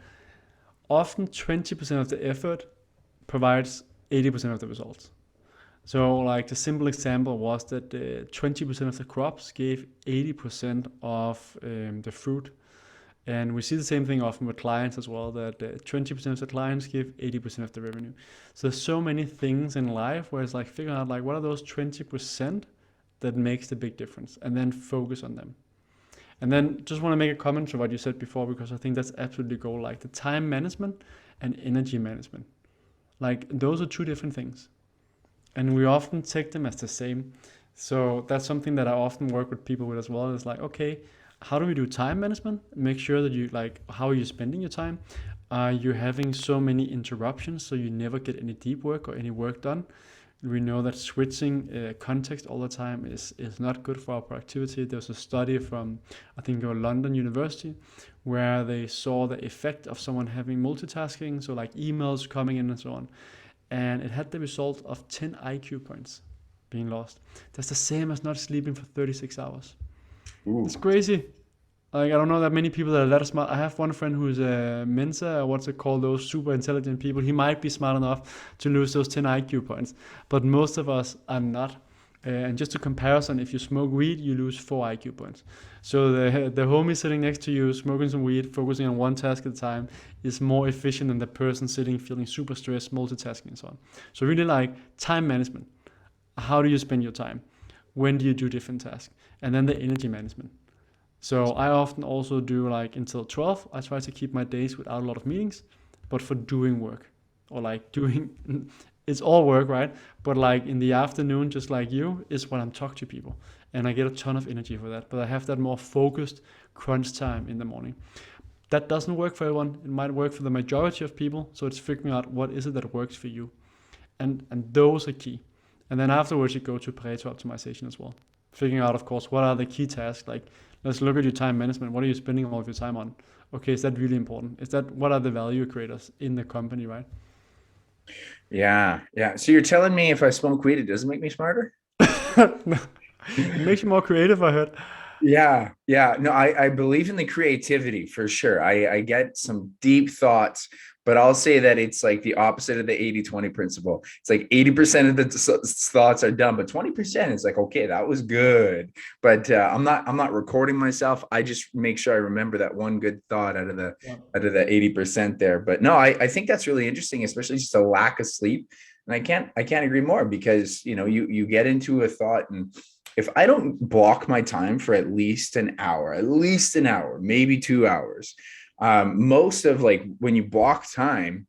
often 20% of the effort provides 80% of the results. So like the simple example was that 20% of the crops gave 80% of the fruit. And we see the same thing often with clients as well, that 20% of the clients give 80% of the revenue. So there's so many things in life where it's like figuring out like what are those 20% that makes the big difference, and then focus on them. And then just want to make a comment to what you said before, because I think that's absolutely goal, like the time management and energy management. Like those are two different things. And we often take them as the same. So that's something that I often work with people with as well. It's like, okay, how do we do time management? Make sure that you like, how are you spending your time? Are you having so many interruptions so you never get any deep work or any work done? We know that switching context all the time is not good for our productivity. There's a study from, I think, London University, where they saw the effect of someone having multitasking, so like emails coming in and so on. And it had the result of 10 IQ points being lost. That's the same as not sleeping for 36 hours. It's Ooh. crazy. Like I don't know that many people that are that smart. I have one friend who's a Mensa, what's it called, those super intelligent people. He might be smart enough to lose those 10 IQ points, but most of us are not. And just to comparison, if you smoke weed, you lose 4 IQ points. So the homie sitting next to you smoking some weed, focusing on one task at a time, is more efficient than the person sitting feeling super stressed, multitasking and so on. So really like time management. How do you spend your time? When do you do different tasks? And then the energy management. So I often also do like until 12. I try to keep my days without a lot of meetings, but for doing work or like doing, it's all work, right? But like in the afternoon, just like you, is when I'm talking to people. And I get a ton of energy for that. But I have that more focused crunch time in the morning. That doesn't work for everyone. It might work for the majority of people. So it's figuring out what is it that works for you. And those are key. And then afterwards, you go to Pareto optimization as well. Figuring out, of course, what are the key tasks. Like, let's look at your time management. What are you spending all of your time on? Okay, is that really important? Is that what are the value creators in the company, right? Yeah. Yeah. So you're telling me if I smoke weed, it doesn't make me smarter? It makes you more creative, I heard. Yeah, yeah. No, I believe in the creativity for sure. I get some deep thoughts, but I'll say that it's like the opposite of the 80-20 principle. It's like 80% of the thoughts are done, but 20% is like, okay, that was good. But I'm not recording myself. I just make sure I remember that one good thought Yeah. out of the 80% there. But no, I think that's really interesting, especially just a lack of sleep. And I can't agree more because you get into a thought, and if I don't block my time for at least an hour, maybe 2 hours, most of like when you block time,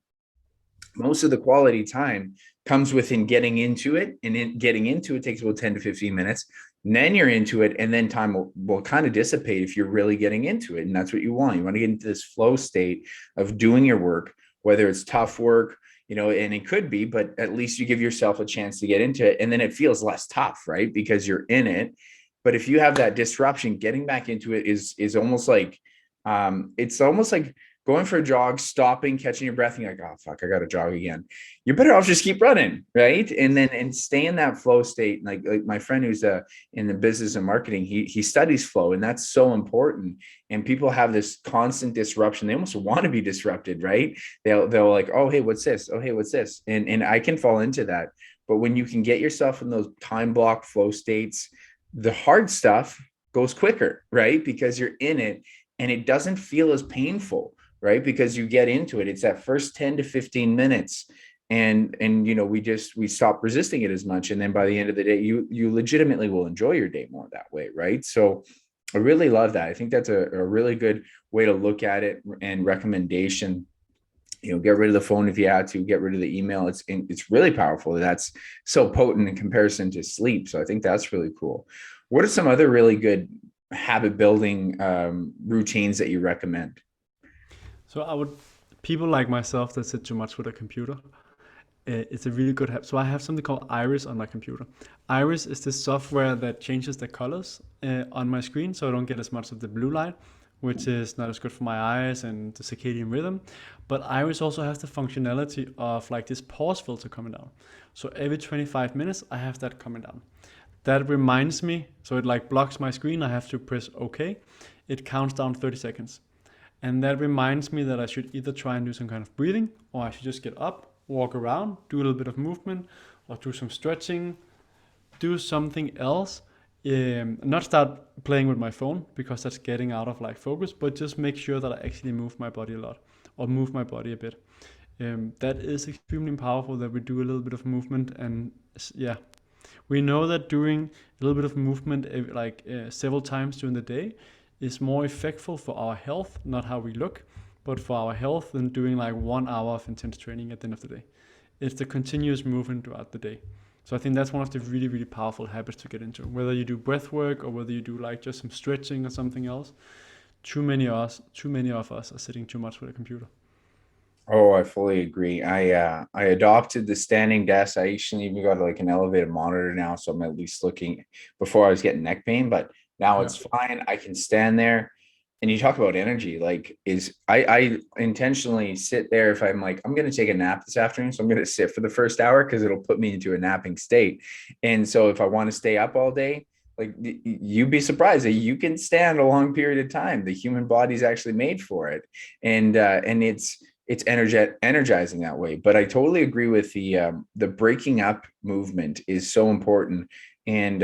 most of the quality time comes within getting into it. And getting into it takes about 10 to 15 minutes. And then you're into it. And then time will kind of dissipate if you're really getting into it. And that's what you want. You want to get into this flow state of doing your work, whether it's tough work, and it could be, but at least you give yourself a chance to get into it. And then it feels less tough, right? Because you're in it. But if you have that disruption, getting back into it is almost like, it's almost like going for a jog, stopping, catching your breath, and you're like, oh fuck, I gotta jog again. You're better off just keep running, right? And stay in that flow state. Like my friend who's in the business and marketing, he studies flow, and that's so important. And people have this constant disruption. They almost want to be disrupted, right? They'll like, oh hey, what's this? Oh hey, what's this? And I can fall into that. But when you can get yourself in those time block flow states, the hard stuff goes quicker, right? Because you're in it and it doesn't feel as painful, right? Because you get into it. It's that first 10 to 15 minutes. And we stop resisting it as much. And then by the end of the day, you legitimately will enjoy your day more that way, right? So I really love that. I think that's a really good way to look at it and recommendation. Get rid of the phone if you had to, get rid of the email. It's really powerful. That's so potent in comparison to sleep. So I think that's really cool. What are some other really good habit building routines that you recommend? So people like myself that sit too much with a computer, it's a really good habit. So I have something called Iris on my computer. Iris is this software that changes the colors on my screen so I don't get as much of the blue light, which is not as good for my eyes and the circadian rhythm. But Iris also has the functionality of like this pause filter coming down. So every 25 minutes, I have that coming down. That reminds me, so it like blocks my screen. I have to press OK. It counts down 30 seconds. And that reminds me that I should either try and do some kind of breathing, or I should just get up, walk around, do a little bit of movement, or do some stretching, do something else. Not start playing with my phone because that's getting out of like focus, but just make sure that I actually move my body a lot or move my body a bit. That is extremely powerful that we do a little bit of movement. And yeah, we know that doing a little bit of movement several times during the day is more effectful for our health, not how we look, but for our health than doing like 1 hour of intense training at the end of the day. It's the continuous movement throughout the day. So I think that's one of the really, really powerful habits to get into. Whether you do breath work or whether you do like just some stretching or something else, too many of us are sitting too much with a computer. Oh, I fully agree. I adopted the standing desk. I actually even got like an elevated monitor now, so I'm at least looking. Before I was getting neck pain, but now Yeah. it's fine. I can stand there. And you talk about energy, like I intentionally sit there if I'm like, I'm gonna take a nap this afternoon. So I'm gonna sit for the first hour because it'll put me into a napping state. And so if I want to stay up all day, like you'd be surprised that you can stand a long period of time. The human body's actually made for it. And it's energizing that way. But I totally agree with the breaking up movement is so important. And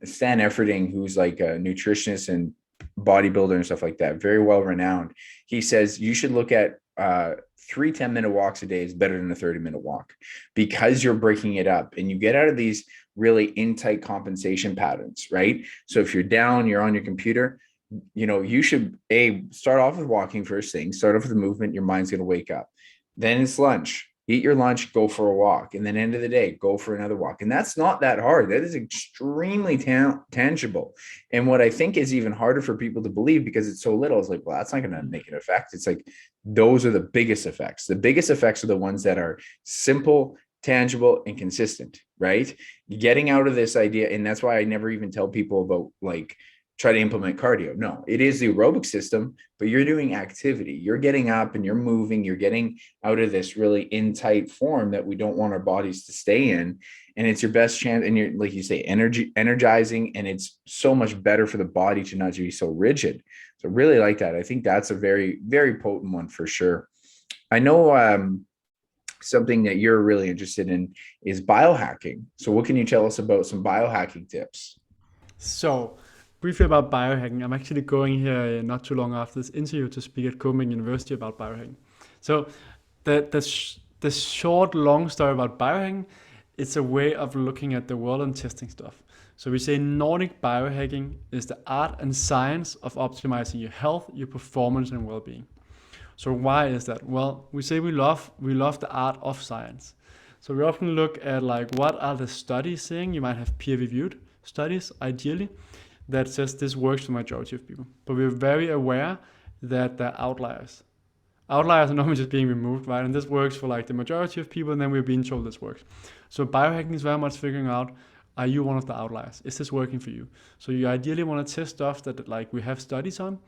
Stan Efferding, who's like a nutritionist and bodybuilder and stuff like that, very well renowned, he says you should look at 3 10-minute walks a day is better than a 30-minute walk, because you're breaking it up and you get out of these really in tight compensation patterns, right? So if you're down, you're on your computer, you should start off with walking first thing, start off with the movement, your mind's going to wake up. Then it's lunch, eat your lunch, go for a walk, and then end of the day, go for another walk. And that's not that hard. That is extremely tangible. And what I think is even harder for people to believe, because it's so little, is like, well, that's not going to make an effect. It's like, those are the biggest effects. The biggest effects are the ones that are simple, tangible, and consistent, right? Getting out of this idea. And that's why I never even tell people about like, try to implement cardio. No, it is the aerobic system, but you're doing activity. You're getting up and you're moving. You're getting out of this really in tight form that we don't want our bodies to stay in. And it's your best chance. And you're, like you say, energizing. And it's so much better for the body to not be so rigid. So really like that. I think that's a very, very potent one for sure. I know something that you're really interested in is biohacking. So what can you tell us about some biohacking tips? So, briefly about biohacking, I'm actually going here not too long after this interview to speak at Copenhagen University about biohacking. So, the short, long story about biohacking, it's a way of looking at the world and testing stuff. So, we say Nordic biohacking is the art and science of optimizing your health, your performance, and well being. So, why is that? Well, we say we love the art of science. So, we often look at like what are the studies saying. You might have peer-reviewed studies, ideally, that says this works for the majority of people. But we're very aware that there are outliers. Outliers are normally just being removed, right? And this works for like the majority of people, and then we're being told this works. So biohacking is very much figuring out, are you one of the outliers? Is this working for you? So you ideally want to test stuff that like we have studies on,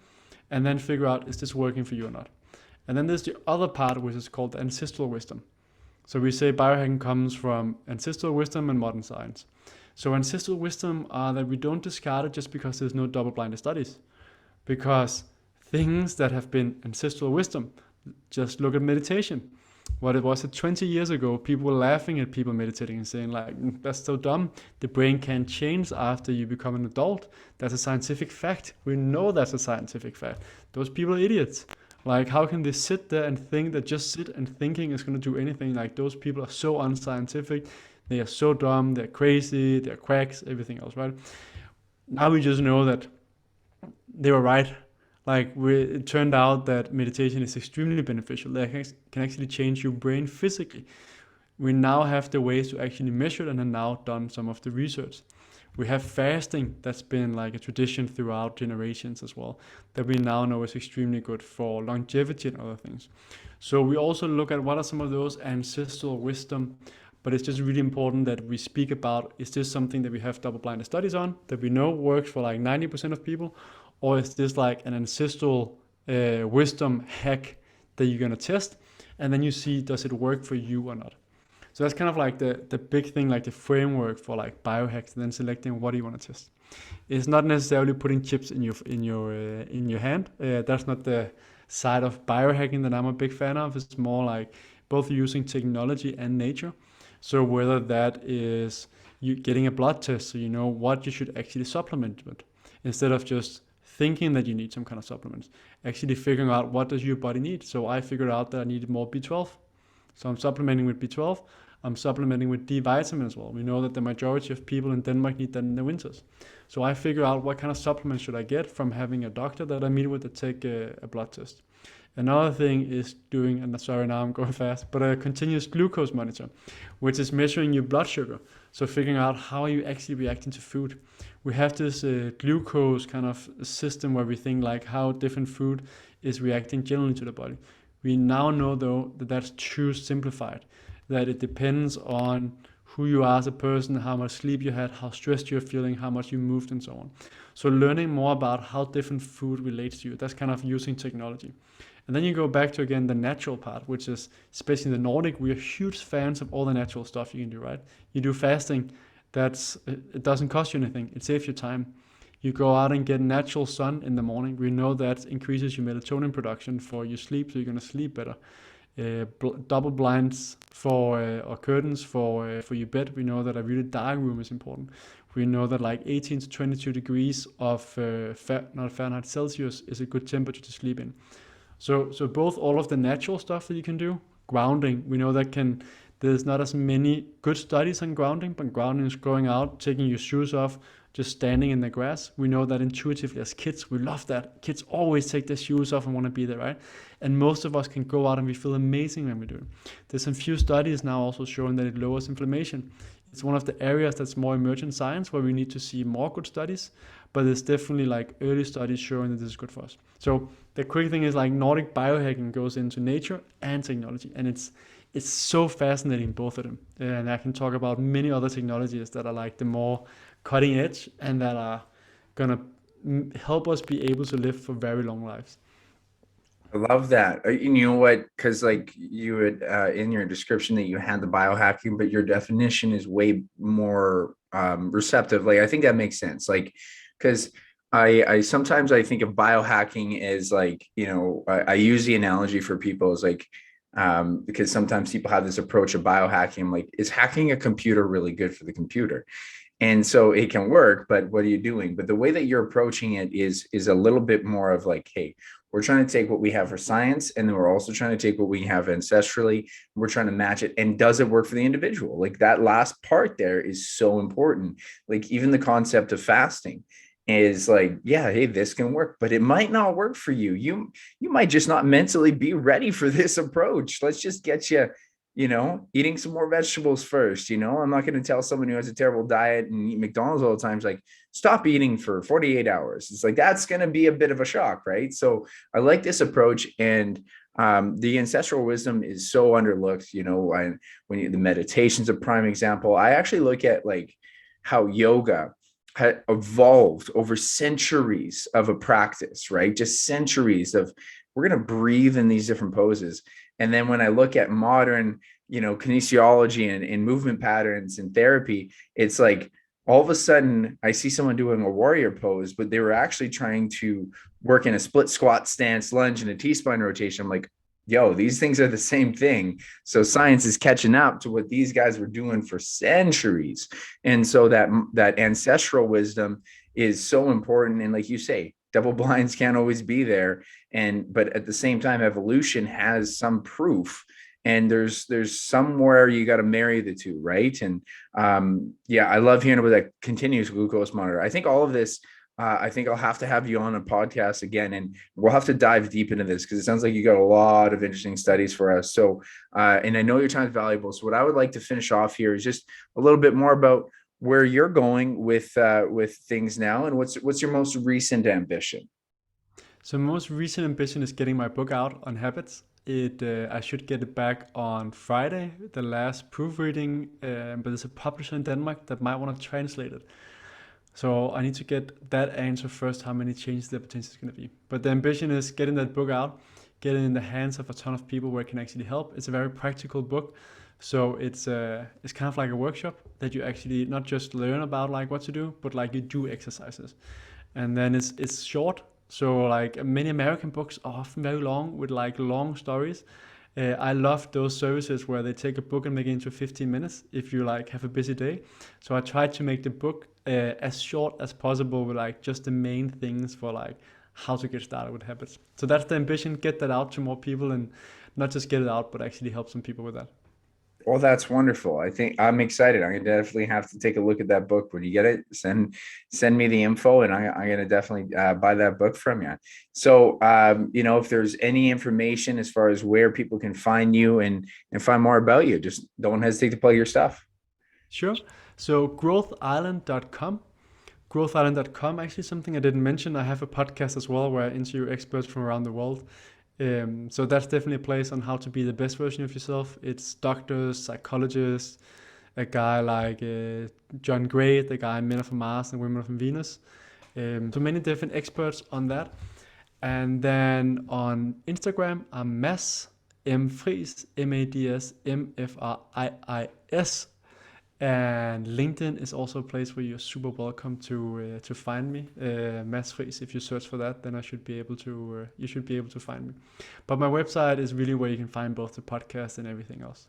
and then figure out, is this working for you or not? And then there's the other part, which is called ancestral wisdom. So we say biohacking comes from ancestral wisdom and modern science. So ancestral wisdom are that we don't discard it just because there's no double-blinded studies. Because things that have been ancestral wisdom, just look at meditation. What it was 20 years ago, people were laughing at people meditating and saying like, that's so dumb. The brain can't change after you become an adult. That's a scientific fact. We know that's a scientific fact. Those people are idiots. Like, how can they sit there and think that just sit and thinking is going to do anything? Like, those people are so unscientific. They are so dumb. They're crazy. They're quacks. Everything else, right? Now we just know that they were right. Like, it turned out that meditation is extremely beneficial. That can actually change your brain physically. We now have the ways to actually measure it and have now done some of the research. We have fasting that's been like a tradition throughout generations as well, that we now know is extremely good for longevity and other things. So we also look at what are some of those ancestral wisdom, but it's just really important that we speak about, is this something that we have double-blinded studies on, that we know works for like 90% of people, or is this like an ancestral wisdom hack that you're gonna test, and then you see, does it work for you or not? So that's kind of like the big thing, like the framework for like biohacks, and then selecting what do you want to test. It's not necessarily putting chips in your hand. That's not the side of biohacking that I'm a big fan of. It's more like both using technology and nature. So whether that is you getting a blood test, so you know what you should actually supplement with, instead of just thinking that you need some kind of supplements, actually figuring out what does your body need. So I figured out that I needed more B12. So I'm supplementing with B12. I'm supplementing with D vitamin as well. We know that the majority of people in Denmark need that in the winters. So I figure out what kind of supplements should I get from having a doctor that I meet with to take a blood test. Another thing is doing, and sorry now I'm going fast, but a continuous glucose monitor, which is measuring your blood sugar. So figuring out how are you actually reacting to food. We have this glucose kind of system where we think like how different food is reacting generally to the body. We now know though that that's too simplified, that it depends on who you are as a person, how much sleep you had, how stressed you're feeling, how much you moved and so on. So learning more about how different food relates to you, that's kind of using technology. And then you go back to again the natural part, which is especially in the Nordic, we are huge fans of all the natural stuff you can do, right? You do fasting, it doesn't cost you anything, it saves you time. You go out and get natural sun in the morning. We know that increases your melatonin production for your sleep, so you're going to sleep better. double blinds for or curtains for your bed. We know that a really dark room is important. We know that like 18 to 22 degrees of not Fahrenheit, Celsius is a good temperature to sleep in. So both all of the natural stuff that you can do, grounding, we know that there's not as many good studies on grounding, but grounding is going out, taking your shoes off, just standing in the grass. We know that intuitively as kids, we love that. Kids always take their shoes off and want to be there, right? And most of us can go out and we feel amazing when we do it. There's some few studies now also showing that it lowers inflammation. It's one of the areas that's more emergent science where we need to see more good studies, but there's definitely like early studies showing that this is good for us. So the quick thing is like Nordic biohacking goes into nature and technology, and it's so fascinating, both of them. And I can talk about many other technologies that are like the more cutting edge and that are gonna help us be able to live for very long lives. I love that. You know what? Because like you had in your description that you had the biohacking, but your definition is way more receptive. Like I think that makes sense. Like because I sometimes I think of biohacking as like, you know, I use the analogy for people as like because sometimes people have this approach of biohacking. I'm like, is hacking a computer really good for the computer? And so it can work, but what are you doing? But the way that you're approaching it is a little bit more of like, hey, we're trying to take what we have for science, and then we're also trying to take what we have ancestrally. We're trying to match it, and does it work for the individual? Like that last part there is so important. Like even the concept of fasting is like, yeah, hey, this can work, but it might not work for you. You might just not mentally be ready for this approach. Let's just get you, you know, eating some more vegetables first. You know, I'm not going to tell someone who has a terrible diet and eat McDonald's all the time, it's like, stop eating for 48 hours. It's like, that's going to be a bit of a shock, right? So I like this approach. And the ancestral wisdom is so underlooked. You know, the meditation's a prime example. I actually look at like how yoga had evolved over centuries of a practice, right? Just centuries of, we're going to breathe in these different poses. And then when I look at modern, you know, kinesiology and movement patterns and therapy, it's like all of a sudden I see someone doing a warrior pose, but they were actually trying to work in a split squat stance, lunge, and a T-spine rotation. I'm like, yo, these things are the same thing. So science is catching up to what these guys were doing for centuries. And so that ancestral wisdom is so important. And like you say, double blinds can't always be there. But at the same time, evolution has some proof, and there's somewhere you got to marry the two, right? And yeah, I love hearing about that continuous glucose monitor. I think all of this, I think I'll have to have you on a podcast again, and we'll have to dive deep into this because it sounds like you got a lot of interesting studies for us. So, and I know your time is valuable. So what I would like to finish off here is just a little bit more about where you're going with things now, and what's your most recent ambition. So most recent ambition is getting my book out on habits. I should get it back on Friday, the last proofreading, but there's a publisher in Denmark that might want to translate it. So I need to get that answer first, how many changes there potentially is going to be. But the ambition is getting that book out, getting it in the hands of a ton of people where it can actually help. It's a very practical book. So it's kind of like a workshop that you actually not just learn about like what to do, but like you do exercises. And then it's short. So like many American books are often very long with like long stories. I love those services where they take a book and make it into 15 minutes if you like have a busy day. So I tried to make the book as short as possible with like just the main things for like how to get started with habits. So that's the ambition, get that out to more people and not just get it out, but actually help some people with that. Well, that's wonderful. I think I'm excited. I'm gonna definitely have to take a look at that book when you get it. Send me the info, and I'm gonna definitely buy that book from you. So, you know, if there's any information as far as where people can find you and find more about you, just don't hesitate to plug your stuff. Sure. So growthisland.com. Growthisland.com, actually something I didn't mention. I have a podcast as well where I interview experts from around the world. So that's definitely a place on how to be the best version of yourself. It's doctors, psychologists, a guy like John Gray, the guy Men from Mars and Women from Venus. So many different experts on that. And then on Instagram, I'm Mads M Friis, Mads Mfriis, And LinkedIn is also a place where you're super welcome to find me. Mads Fritts, if you search for that, then I should be able to you should be able to find me. But my website is really where you can find both the podcast and everything else.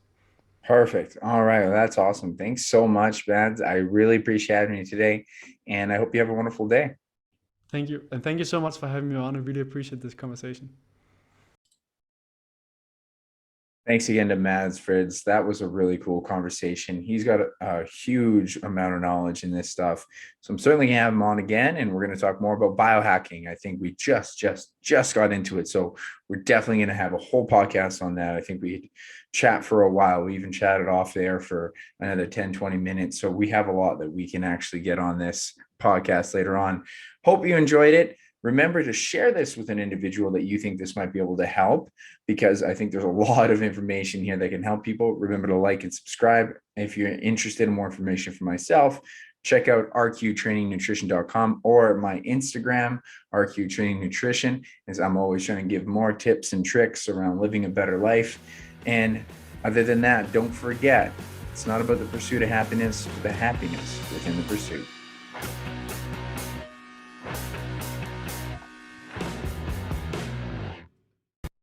Perfect. All right. Well, that's awesome. Thanks so much, Mads. I really appreciate having you today, and I hope you have a wonderful day. Thank you, and thank you so much for having me on. I really appreciate this conversation. Thanks again to Mads Fritts. That was a really cool conversation. He's got a huge amount of knowledge in this stuff. So I'm certainly gonna have him on again, and we're gonna talk more about biohacking. I think we just got into it. So we're definitely gonna have a whole podcast on that. I think we chat for a while. We even chatted off there for another 10, 20 minutes. So we have a lot that we can actually get on this podcast later on. Hope you enjoyed it. Remember to share this with an individual that you think this might be able to help, because I think there's a lot of information here that can help people. Remember to like and subscribe. If you're interested in more information from myself, check out rqtrainingnutrition.com or my Instagram, rqtrainingnutrition, as I'm always trying to give more tips and tricks around living a better life. And other than that, don't forget, it's not about the pursuit of happiness, but the happiness within the pursuit.